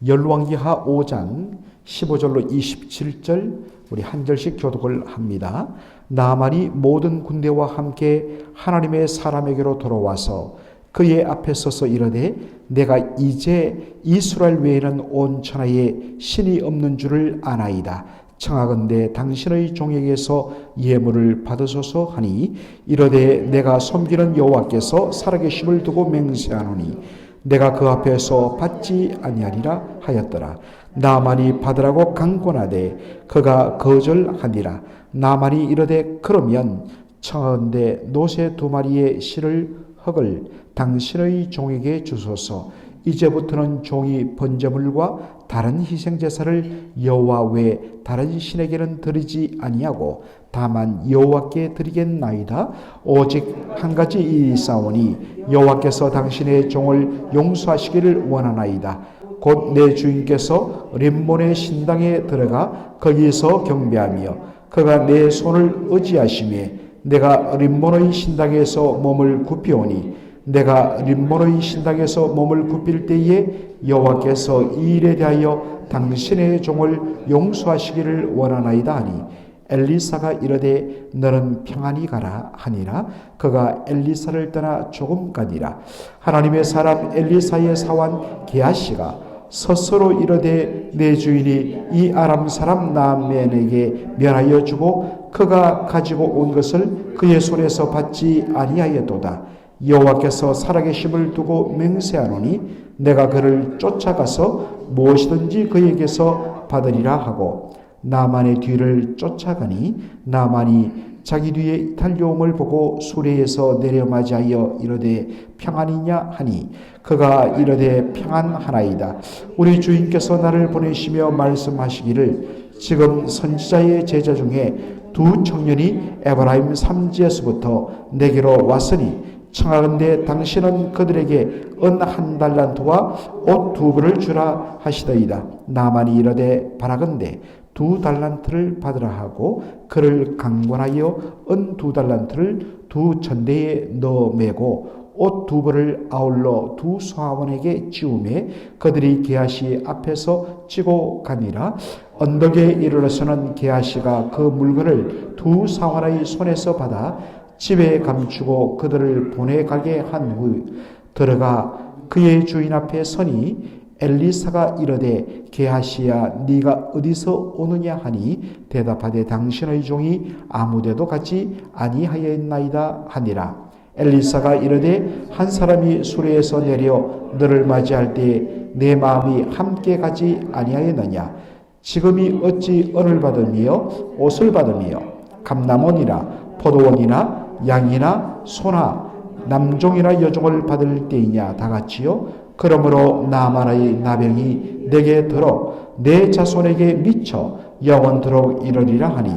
열왕기하 5장 15절로 27절 우리 한 절씩 교독을 합니다. 나만이 모든 군대와 함께 하나님의 사람에게로 돌아와서 그의 앞에 서서 이르되 내가 이제 이스라엘 외에는 온 천하에 신이 없는 줄을 아나이다. 청하건대 당신의 종에게서 예물을 받으소서 하니 이르되 내가 섬기는 여호와께서 살아계심을 두고 맹세하노니 내가 그 앞에서 받지 아니하리라 하였더라. 나만이 받으라고 강권하되 그가 거절하니라. 나만이 이르되 그러면 청하건대 노새 2마리의 실을 흙을 당신의 종에게 주소서. 이제부터는 종이 번제물과 다른 희생제사를 여호와 외 다른 신에게는 드리지 아니하고 다만 여호와께 드리겠나이다. 오직 한 가지 일이 있사오니 여호와께서 당신의 종을 용서하시기를 원하나이다. 곧 내 주인께서 림몬의 신당에 들어가 거기에서 경배하며 그가 내 손을 의지하시며 내가 림몬의 신당에서 몸을 굽히오니 내가 림몬의 신당에서 몸을 굽힐 때에 여호와께서 이 일에 대하여 당신의 종을 용서하시기를 원하나이다 하니 엘리사가 이르되 너는 평안히 가라 하니라. 그가 엘리사를 떠나 조금 가니라. 하나님의 사람 엘리사의 사환 게하시가 스스로 이르되 내 주인이 이 아람 사람 나아만에게 면하여 주고 그가 가지고 온 것을 그의 손에서 받지 아니하였도다. 여호와께서 살아계심을 두고 맹세하노니 내가 그를 쫓아가서 무엇이든지 그에게서 받으리라 하고 나만의 뒤를 쫓아가니 나만이 자기 뒤에 달려옴을 보고 수레에서 내려 맞이하여 이르되 평안이냐 하니 그가 이르되 평안하나이다. 우리 주인께서 나를 보내시며 말씀하시기를 지금 선지자의 제자 중에 2 청년이 에브라임 삼지에서부터 내게로 왔으니 청하건대 당신은 그들에게 은 1달란트와 옷 2벌을 주라 하시더이다. 나만이 이르되 바라건대 2달란트를 받으라 하고 그를 강권하여 은 2달란트를 2 천대에 넣어 매고 옷 2벌을 아울러 2 사원에게 지우매 그들이 게하시 앞에서 찌고 가니라. 언덕에 이르러서는 게하시가 그 물건을 2 사원의 손에서 받아 집에 감추고 그들을 보내가게 한 후 들어가 그의 주인 앞에 서니 엘리사가 이르되 게하시야 네가 어디서 오느냐 하니 대답하되 당신의 종이 아무데도 가지 아니하였나이다 하니라. 엘리사가 이르되 한 사람이 수레에서 내려 너를 맞이할 때에 내 마음이 함께 가지 아니하였느냐. 지금이 어찌 은을 받으며 옷을 받으며 감람원이나 포도원이나 양이나 소나 남종이나 여종을 받을 때이냐 다같이요. 그러므로 나만의 나병이 내게 들어 내 자손에게 미쳐 영원토록 이르리라 하니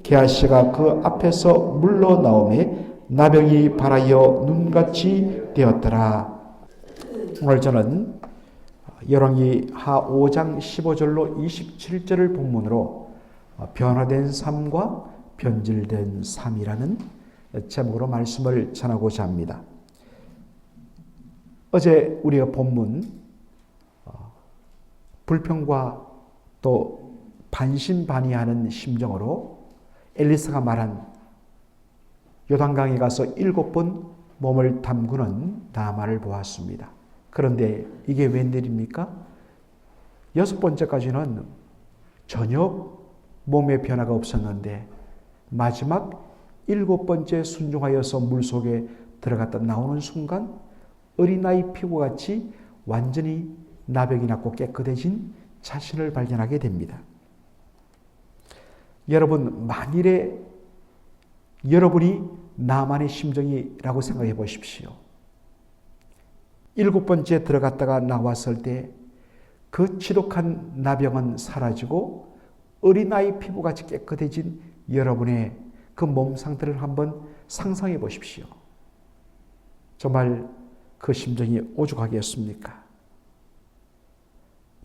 게하시가 그 앞에서 물러나오매 나병이 발하여 눈같이 되었더라. 오늘 저는 열왕기하 5장 15절로 27절을 본문으로 변화된 삶과 변질된 삶이라는 제목으로 말씀을 전하고자 합니다. 어제 우리가 본문 불평과 또 반신반의하는 심정으로 엘리사가 말한 요단강에 가서 7번 몸을 담그는 나만을 보았습니다. 그런데 이게 웬일입니까? 6번째까지는 전혀 몸의 변화가 없었는데 마지막 7번째 순종하여서 물속에 들어갔다 나오는 순간 어린아이 피부같이 완전히 나병이 낫고 깨끗해진 자신을 발견하게 됩니다. 여러분, 만일에 여러분이 나만의 심정이라고 생각해 보십시오. 7번째 들어갔다가 나왔을 때 그 지독한 나병은 사라지고 어린아이 피부같이 깨끗해진 여러분의 그 몸 상태를 한번 상상해 보십시오. 정말 그 심정이 오죽하겠습니까?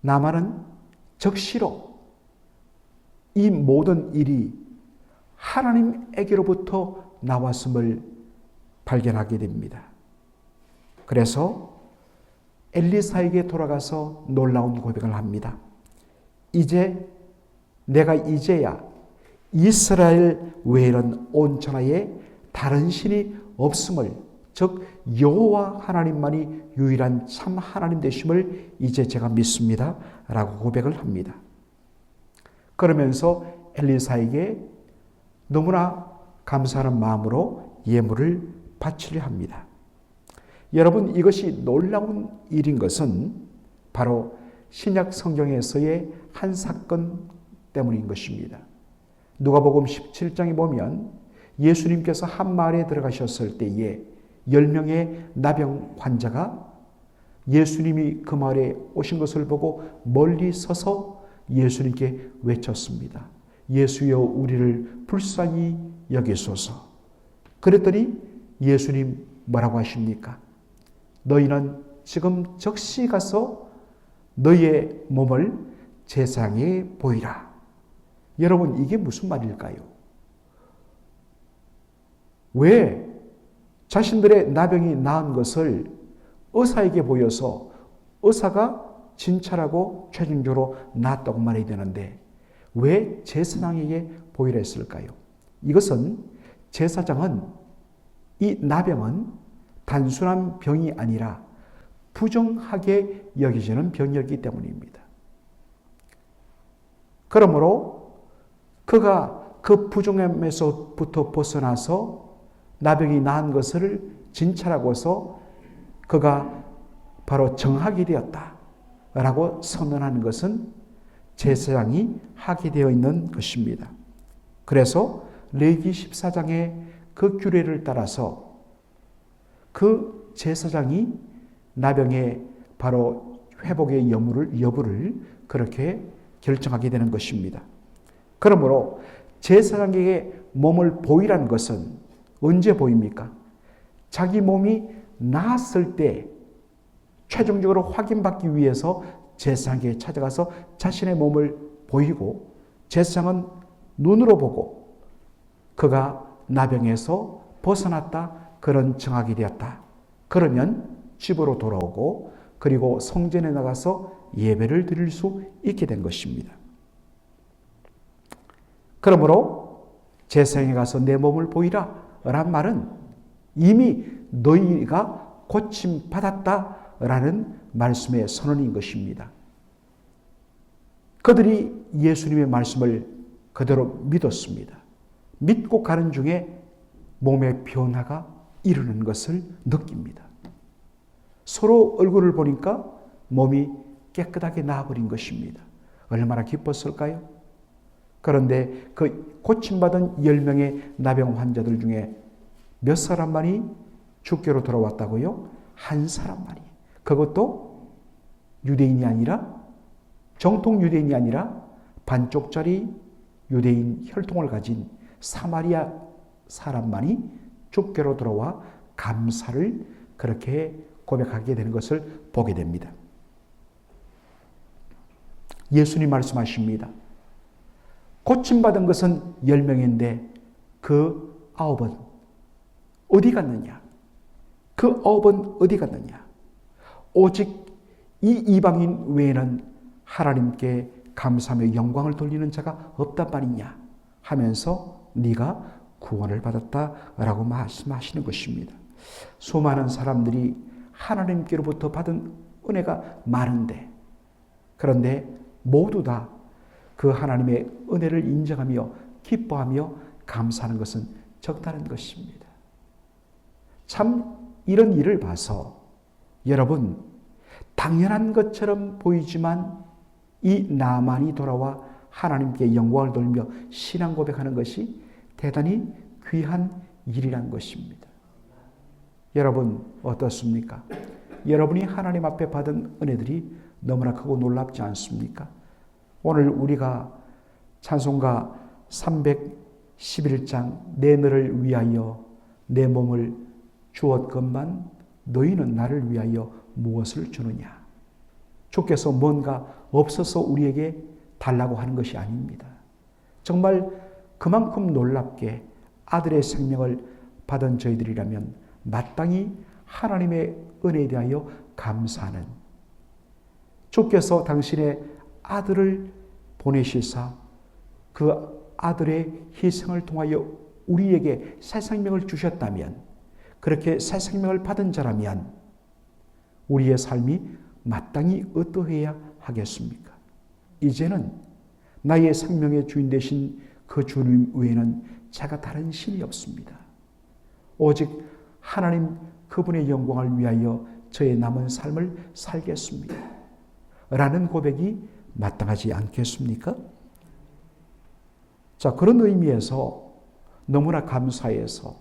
나만은 적시로 이 모든 일이 하나님에게로부터 나왔음을 발견하게 됩니다. 그래서 엘리사에게 돌아가서 놀라운 고백을 합니다. 내가 이제야 이스라엘 외에는 온 천하에 다른 신이 없음을, 즉 여호와 하나님만이 유일한 참 하나님 되심을 이제 제가 믿습니다 라고 고백을 합니다. 그러면서 엘리사에게 너무나 감사하는 마음으로 예물을 바치려 합니다. 여러분, 이것이 놀라운 일인 것은 바로 신약 성경에서의 한 사건 때문인 것입니다. 누가복음 17장에 보면 예수님께서 한 마을에 들어가셨을 때에 10명의 나병 환자가 예수님이 그 마을에 오신 것을 보고 멀리 서서 예수님께 외쳤습니다. 예수여, 우리를 불쌍히 여기소서. 그랬더니 예수님 뭐라고 하십니까? 너희는 지금 즉시 가서 너희의 몸을 제사장에 보이라. 여러분, 이게 무슨 말일까요? 왜 자신들의 나병이 나은 것을 의사에게 보여서 의사가 진찰하고 최종적으로 낫다고 말해야 되는데 왜 제사장에게 보이라 했을까요? 이것은 제사장은 이 나병은 단순한 병이 아니라 부정하게 여겨지는 병이었기 때문입니다. 그러므로 그가 그 부정함에서부터 벗어나서 나병이 나은 것을 진찰하고서 그가 바로 정하게 되었다라고 선언하는 것은 제사장이 하게 되어 있는 것입니다. 그래서 레위기 14장의 그 규례를 따라서 그 제사장이 나병의 바로 회복의 여부를 그렇게 결정하게 되는 것입니다. 그러므로 제사장에게 몸을 보이라는 것은 언제 보입니까? 자기 몸이 나았을 때 최종적으로 확인받기 위해서 제사장에게 찾아가서 자신의 몸을 보이고 제사장은 눈으로 보고 그가 나병에서 벗어났다, 그런 정하게 되었다. 그러면 집으로 돌아오고 그리고 성전에 나가서 예배를 드릴 수 있게 된 것입니다. 그러므로 제사장에 가서 내 몸을 보이라 란 말은 이미 너희가 고침받았다라는 말씀의 선언인 것입니다. 그들이 예수님의 말씀을 그대로 믿었습니다. 믿고 가는 중에 몸의 변화가 이루는 것을 느낍니다. 서로 얼굴을 보니까 몸이 깨끗하게 나아버린 것입니다. 얼마나 기뻤을까요? 그런데 그 고침받은 10명의 나병 환자들 중에 몇 사람만이 주께로 돌아왔다고요? 한 사람만이. 그것도 유대인이 아니라, 정통 유대인이 아니라 반쪽짜리 유대인 혈통을 가진 사마리아 사람만이 주께로 돌아와 감사를 그렇게 고백하게 되는 것을 보게 됩니다. 예수님 말씀하십니다. 고침받은 것은 10명인데 그 9은 어디 갔느냐? 그 9은 어디 갔느냐? 오직 이 이방인 외에는 하나님께 감사하며 영광을 돌리는 자가 없단 말이냐 하면서 네가 구원을 받았다라고 말씀하시는 것입니다. 수많은 사람들이 하나님께로부터 받은 은혜가 많은데, 그런데 모두 다 그 하나님의 은혜를 인정하며 기뻐하며 감사하는 것은 적다는 것입니다. 참 이런 일을 봐서 여러분, 당연한 것처럼 보이지만 이 나만이 돌아와 하나님께 영광을 돌리며 신앙 고백하는 것이 대단히 귀한 일이란 것입니다. 여러분 어떻습니까? 여러분이 하나님 앞에 받은 은혜들이 너무나 크고 놀랍지 않습니까? 오늘 우리가 찬송가 311장 내 너를 위하여 내 몸을 주었건만 너희는 나를 위하여 무엇을 주느냐? 주께서 뭔가 없어서 우리에게 달라고 하는 것이 아닙니다. 정말 그만큼 놀랍게 아들의 생명을 받은 저희들이라면 마땅히 하나님의 은혜에 대하여 감사하는 주께서 당신의 아들을 보내시사 그 아들의 희생을 통하여 우리에게 새 생명을 주셨다면, 그렇게 새 생명을 받은 자라면 우리의 삶이 마땅히 어떠해야 하겠습니까? 이제는 나의 생명의 주인 되신 그 주님 외에는 제가 다른 신이 없습니다. 오직 하나님 그분의 영광을 위하여 저의 남은 삶을 살겠습니다. 라는 고백이 마땅하지 않겠습니까? 자, 그런 의미에서 너무나 감사해서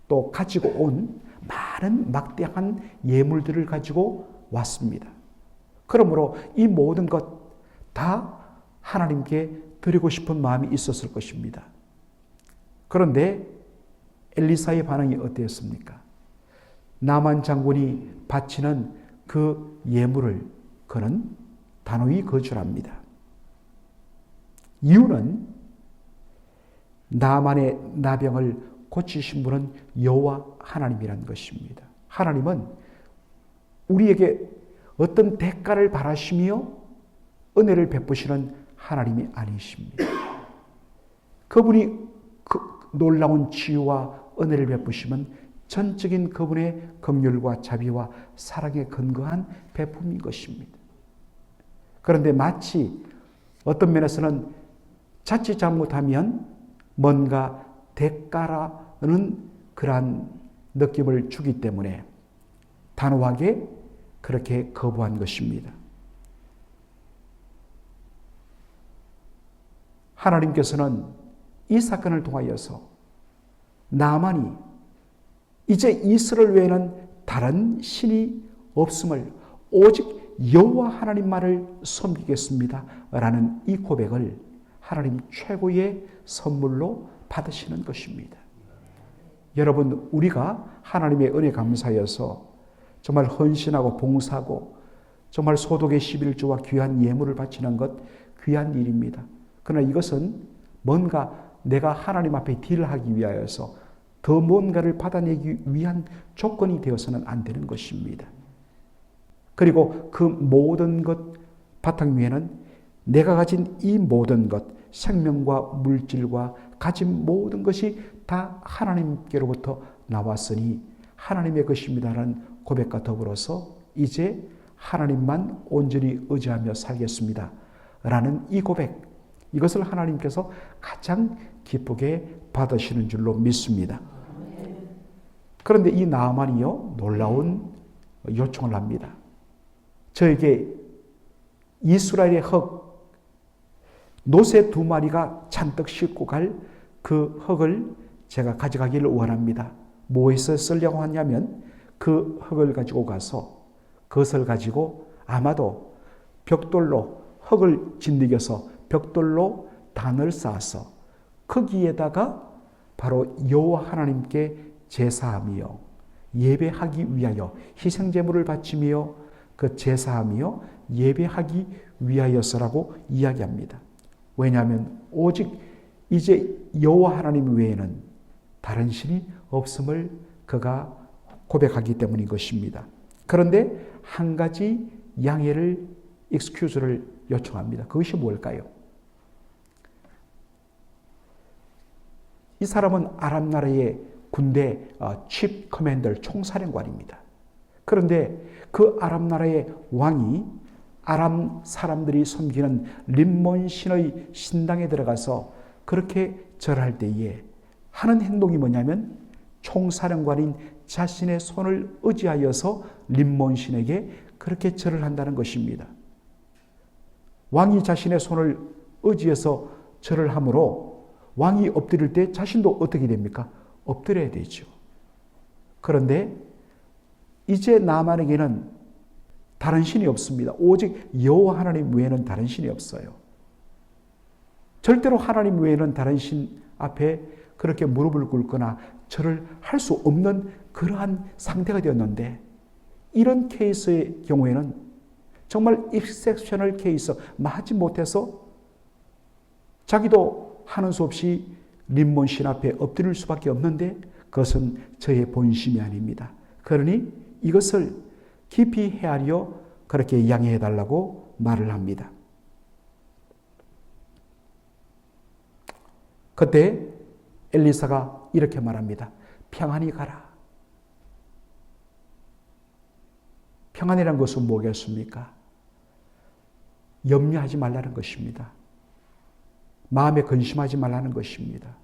또 가지고 온 많은 막대한 예물들을 가지고 왔습니다. 그러므로 이 모든 것 다 하나님께 드리고 싶은 마음이 있었을 것입니다. 그런데 엘리사의 반응이 어땠습니까? 나만 장군이 바치는 그 예물을 그는 단호히 거절합니다. 이유는 나만의 나병을 고치신 분은 여호와 하나님이라는 것입니다. 하나님은 우리에게 어떤 대가를 바라시며 은혜를 베푸시는 하나님이 아니십니다. 그분이 그 놀라운 치유와 은혜를 베푸시면 전적인 그분의 긍휼과 자비와 사랑에 근거한 베품인 것입니다. 그런데 마치 어떤 면에서는 자칫 잘못하면 뭔가 대가라는 그러한 느낌을 주기 때문에 단호하게 그렇게 거부한 것입니다. 하나님께서는 이 사건을 통하여서 나만이 이제 이스라엘 외에는 다른 신이 없음을, 오직 여호와 하나님만을 섬기겠습니다 라는 이 고백을 하나님 최고의 선물로 받으시는 것입니다. 여러분, 우리가 하나님의 은혜 감사여서 정말 헌신하고 봉사하고 정말 소독의 11조와 귀한 예물을 바치는 것 귀한 일입니다. 그러나 이것은 뭔가 내가 하나님 앞에 딜을 하기 위하여서 더 뭔가를 받아내기 위한 조건이 되어서는 안 되는 것입니다. 그리고 그 모든 것 바탕 위에는 내가 가진 이 모든 것, 생명과 물질과 가진 모든 것이 다 하나님께로부터 나왔으니 하나님의 것입니다라는 고백과 더불어서 이제 하나님만 온전히 의지하며 살겠습니다 라는 이 고백, 이것을 하나님께서 가장 기쁘게 받으시는 줄로 믿습니다. 그런데 이 나아만이요, 놀라운 요청을 합니다. 저에게 이스라엘의 흙, 노새 2마리가 잔뜩 싣고 갈 그 흙을 제가 가져가기를 원합니다. 뭐해서 쓰려고 하냐면 그 흙을 가지고 가서 그것을 가지고 아마도 벽돌로 흙을 짓이겨서 벽돌로 단을 쌓아서 거기에다가 바로 여호와 하나님께 제사하며 예배하기 위하여 희생제물을 바치며 그 제사하며 예배하기 위하여서라고 이야기합니다. 왜냐하면 오직 이제 여호와 하나님 외에는 다른 신이 없음을 그가 고백하기 때문인 것입니다. 그런데 한 가지 양해를, 익스큐즈를 요청합니다. 그것이 뭘까요? 이 사람은 아람 나라의 군대 칩 커맨더, 총사령관입니다. 그런데 그 아람 나라의 왕이 아람 사람들이 섬기는 림몬 신의 신당에 들어가서 그렇게 절할 때에 하는 행동이 뭐냐면 총사령관인 자신의 손을 의지하여서 림몬 신에게 그렇게 절을 한다는 것입니다. 왕이 자신의 손을 의지해서 절을 하므로 왕이 엎드릴 때 자신도 어떻게 됩니까? 엎드려야 되죠. 그런데 이제 나만에게는 다른 신이 없습니다. 오직 여호와 하나님 외에는 다른 신이 없어요. 절대로 하나님 외에는 다른 신 앞에 그렇게 무릎을 꿇거나 절을 할 수 없는 그러한 상태가 되었는데, 이런 케이스의 경우에는 정말 익셉셔널 케이스, 마지 못해서 자기도 하는 수 없이 림몬 신 앞에 엎드릴 수밖에 없는데 그것은 저의 본심이 아닙니다. 그러니 이것을 깊이 헤아려 그렇게 양해해 달라고 말을 합니다. 그때 엘리사가 이렇게 말합니다. 평안히 가라. 평안이란 것은 뭐겠습니까? 염려하지 말라는 것입니다. 마음에 근심하지 말라는 것입니다.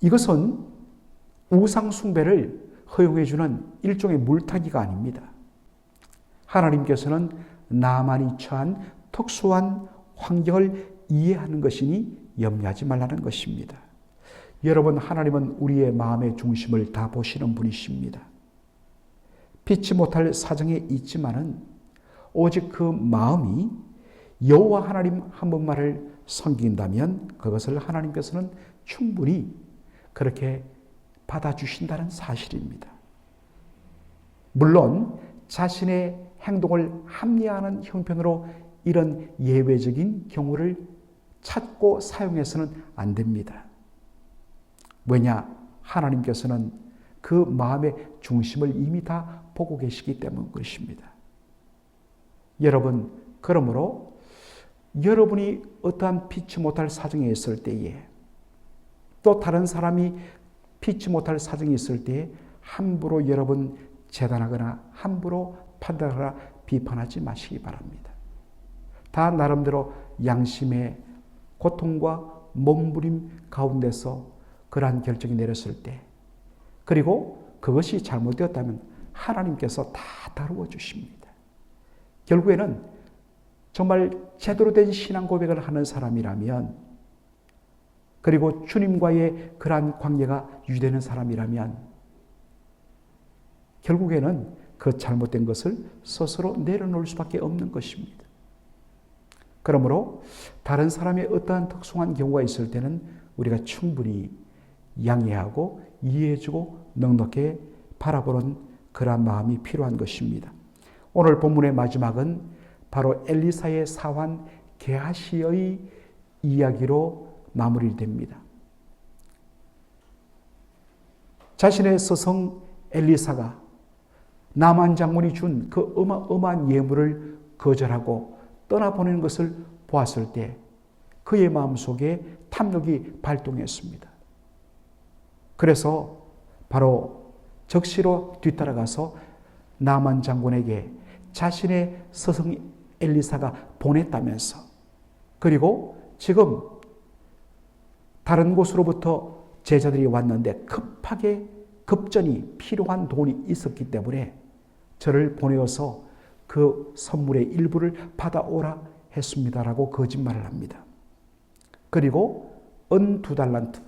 이것은 우상 숭배를 허용해 주는 일종의 물타기가 아닙니다. 하나님께서는 나만이 처한 특수한 환경을 이해하는 것이니 염려하지 말라는 것입니다. 여러분, 하나님은 우리의 마음의 중심을 다 보시는 분이십니다. 피치 못할 사정에 있지만은 오직 그 마음이 여호와 하나님 한 분만을 섬긴다면 그것을 하나님께서는 충분히 그렇게 받아주신다는 사실입니다. 물론 자신의 행동을 합리화하는 형편으로 이런 예외적인 경우를 찾고 사용해서는 안 됩니다. 왜냐? 하나님께서는 그 마음의 중심을 이미 다 보고 계시기 때문인 것입니다. 여러분, 그러므로 여러분이 어떠한 피치 못할 사정에 있을 때에 또 다른 사람이 피치 못할 사정이 있을 때에 함부로 여러분 재단하거나 함부로 판단하거나 비판하지 마시기 바랍니다. 다 나름대로 양심의 고통과 몸부림 가운데서 그러한 결정이 내렸을 때, 그리고 그것이 잘못되었다면 하나님께서 다 다루어 주십니다. 결국에는 정말 제대로 된 신앙 고백을 하는 사람이라면, 그리고 주님과의 그러한 관계가 유지되는 사람이라면 결국에는 그 잘못된 것을 스스로 내려놓을 수밖에 없는 것입니다. 그러므로 다른 사람의 어떠한 특殊한 경우가 있을 때는 우리가 충분히 양해하고 이해해주고 넉넉히 바라보는 그러한 마음이 필요한 것입니다. 오늘 본문의 마지막은 바로 엘리사의 사환 게하시의 이야기로 마무리됩니다. 자신의 스승 엘리사가 나만 장군이 준 그 어마어마한 예물을 거절하고 떠나보내는 것을 보았을 때 그의 마음속에 탐욕이 발동했습니다. 그래서 바로 적시로 뒤따라가서 나만 장군에게 자신의 스승 엘리사가 보냈다면서, 그리고 지금 다른 곳으로부터 제자들이 왔는데 급하게 급전이 필요한 돈이 있었기 때문에 저를 보내어서 그 선물의 일부를 받아오라 했습니다라고 거짓말을 합니다. 그리고 은 2달란트,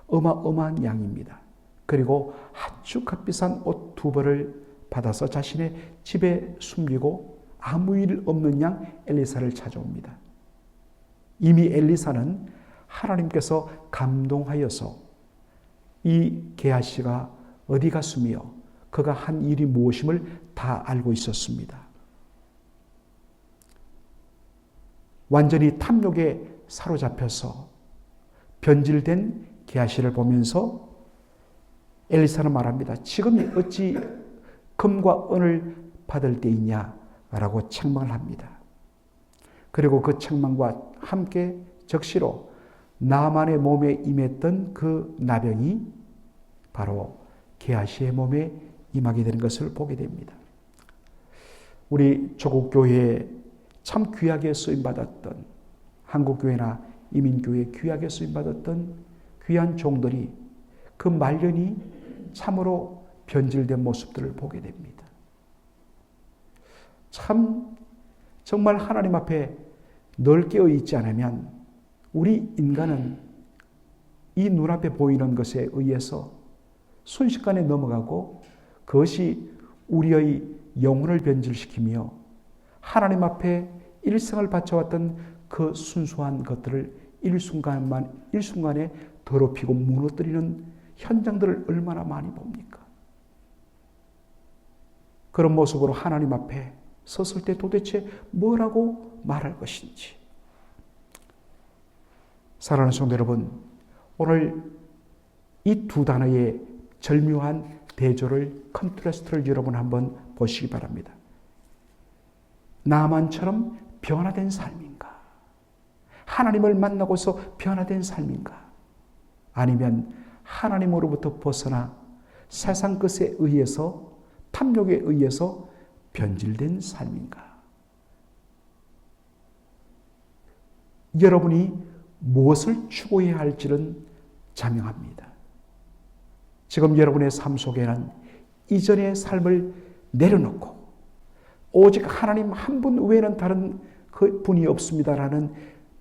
어마어마한 양입니다. 그리고 아주 값비싼 옷 2벌을 받아서 자신의 집에 숨기고 아무 일 없는 양 엘리사를 찾아옵니다. 이미 엘리사는 하나님께서 감동하여서 이 게하시가 어디 갔으며 그가 한 일이 무엇임을 다 알고 있었습니다. 완전히 탐욕에 사로잡혀서 변질된 게하시를 보면서 엘리사는 말합니다. 지금이 어찌 금과 은을 받을 때이냐라고 책망을 합니다. 그리고 그 책망과 함께 적시로 나만의 몸에 임했던 그 나병이 바로 게하시의 몸에 임하게 되는 것을 보게 됩니다. 우리 조국 교회에 참 귀하게 쓰임받았던, 한국교회나 이민교회에 귀하게 쓰임받았던 귀한 종들이 그 말년이 참으로 변질된 모습들을 보게 됩니다. 참 정말 하나님 앞에 늘 깨어 있지 않으면 우리 인간은 이 눈앞에 보이는 것에 의해서 순식간에 넘어가고 그것이 우리의 영혼을 변질시키며 하나님 앞에 일생을 바쳐왔던 그 순수한 것들을 일순간에 더럽히고 무너뜨리는 현장들을 얼마나 많이 봅니까? 그런 모습으로 하나님 앞에 섰을 때 도대체 뭐라고 말할 것인지. 사랑하는 성도 여러분, 오늘 이 2 단어의 절묘한 대조를, 컨트라스트를 여러분 한번 보시기 바랍니다. 나만처럼 변화된 삶인가? 하나님을 만나고서 변화된 삶인가? 아니면 하나님으로부터 벗어나 세상 것에 의해서, 탐욕에 의해서 변질된 삶인가? 여러분이 무엇을 추구해야 할지는 자명합니다. 지금 여러분의 삶 속에는 이전의 삶을 내려놓고 오직 하나님 한 분 외에는 다른 그 분이 없습니다라는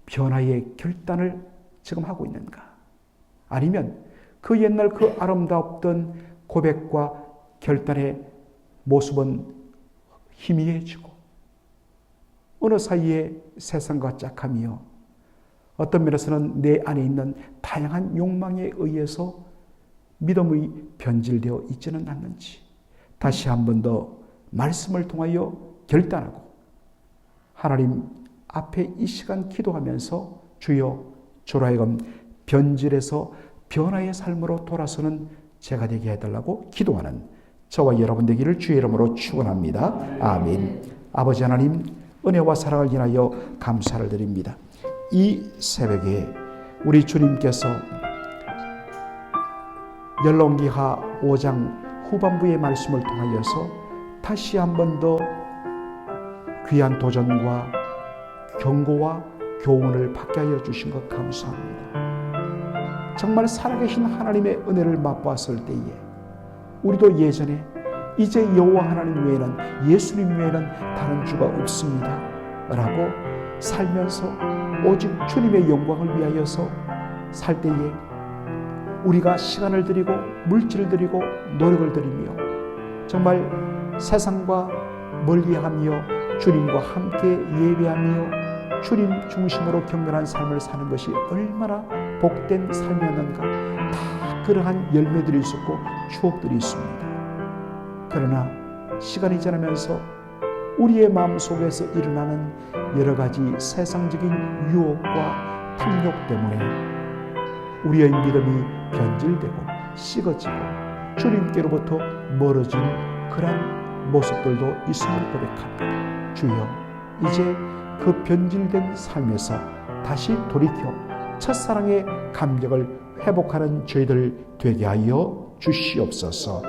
변화의 결단을 지금 하고 있는가? 아니면 그 옛날 그 아름다웠던 고백과 결단의 모습은 희미해지고 어느 사이에 세상과 짝하며 어떤 면에서는 내 안에 있는 다양한 욕망에 의해서 믿음이 변질되어 있지는 않는지 다시 한 번 더 말씀을 통하여 결단하고 하나님 앞에 이 시간 기도하면서 주여 저로 하여금 변질에서 변화의 삶으로 돌아서는 제가 되게 해달라고 기도하는 저와 여러분 되기를 주의 이름으로 축원합니다. 아멘. 아버지 하나님 은혜와 사랑을 인하여 감사를 드립니다. 이 새벽에 우리 주님께서 열왕기하 5장 후반부의 말씀을 통하여서 다시 한 번 더 귀한 도전과 경고와 교훈을 받게 하여 주신 것 감사합니다. 정말 살아계신 하나님의 은혜를 맛보았을 때에 우리도 예전에 이제 여호와 하나님 외에는, 예수님 외에는 다른 주가 없습니다 라고 살면서 오직 주님의 영광을 위하여서 살 때에 우리가 시간을 들이고 물질을 들이고 노력을 들이며 정말 세상과 멀리하며 주님과 함께 예배하며 주님 중심으로 경건한 삶을 사는 것이 얼마나 복된 삶이었는가. 다 그러한 열매들이 있었고 추억들이 있습니다. 그러나 시간이 지나면서 우리의 마음속에서 일어나는 여러 가지 세상적인 유혹과 탐욕 때문에 우리의 믿음이 변질되고 식어지고 주님께로부터 멀어진 그런 모습들도 있음을 고백합니다. 주여, 이제 그 변질된 삶에서 다시 돌이켜 첫사랑의 감격을 회복하는 저희들 되게 하여 주시옵소서.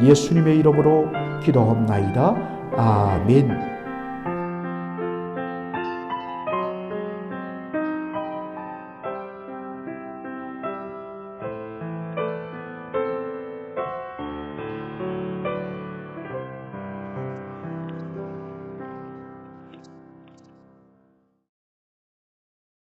예수님의 이름으로 기도합나이다. 아멘.